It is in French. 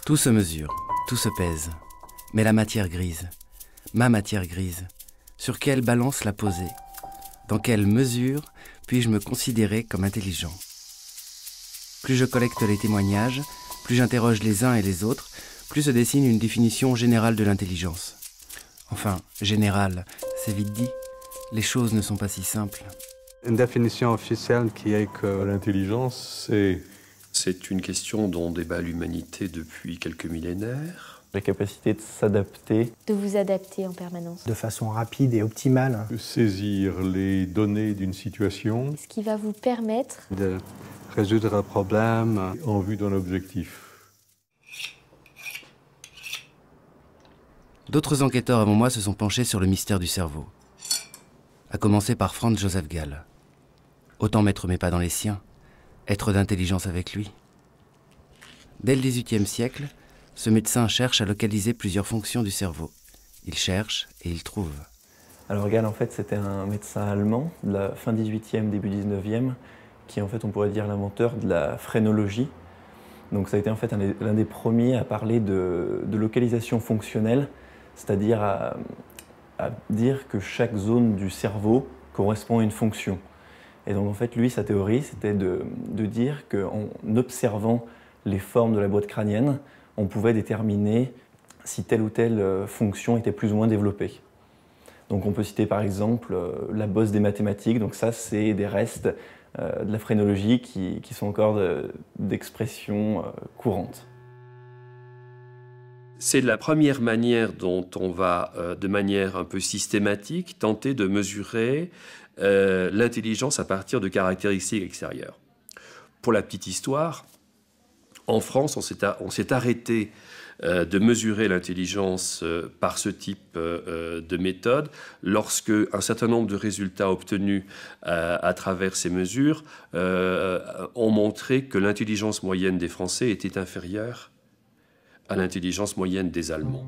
Tout se mesure, tout se pèse. Mais la matière grise, ma matière grise, sur quelle balance la poser? Dans quelle mesure puis-je me considérer comme intelligent? Plus je collecte les témoignages, plus j'interroge les uns et les autres, plus se dessine une définition générale de l'intelligence. Enfin, générale, c'est vite dit. Les choses ne sont pas si simples. Une définition officielle qui est que l'intelligence, c'est une question dont débat l'humanité depuis quelques millénaires. La capacité de s'adapter. De vous adapter en permanence. De façon rapide et optimale. De saisir les données d'une situation. Ce qui va vous permettre de résoudre un problème en vue d'un objectif. D'autres enquêteurs avant moi se sont penchés sur le mystère du cerveau. À commencer par Franz Joseph Gall. Autant mettre mes pas dans les siens, être d'intelligence avec lui. Dès le XVIIIe siècle, ce médecin cherche à localiser plusieurs fonctions du cerveau. Il cherche et il trouve. Alors Gall, en fait, c'était un médecin allemand de la fin 18e, début 19e, qui en fait, on pourrait dire l'inventeur de la phrénologie. Donc ça a été en fait l'un des premiers à parler de localisation fonctionnelle, c'est-à-dire à dire que chaque zone du cerveau correspond à une fonction. Et donc en fait, lui, sa théorie, c'était de dire qu'en observant les formes de la boîte crânienne, on pouvait déterminer si telle ou telle fonction était plus ou moins développée. Donc on peut citer par exemple la bosse des mathématiques, donc ça c'est des restes de la phrénologie qui sont encore d'expression courante. C'est la première manière dont on va, de manière un peu systématique, tenter de mesurer l'intelligence à partir de caractéristiques extérieures. Pour la petite histoire, en France, on s'est arrêté de mesurer l'intelligence par ce type de méthode lorsque un certain nombre de résultats obtenus à travers ces mesures ont montré que l'intelligence moyenne des Français était inférieure à l'intelligence moyenne des Allemands.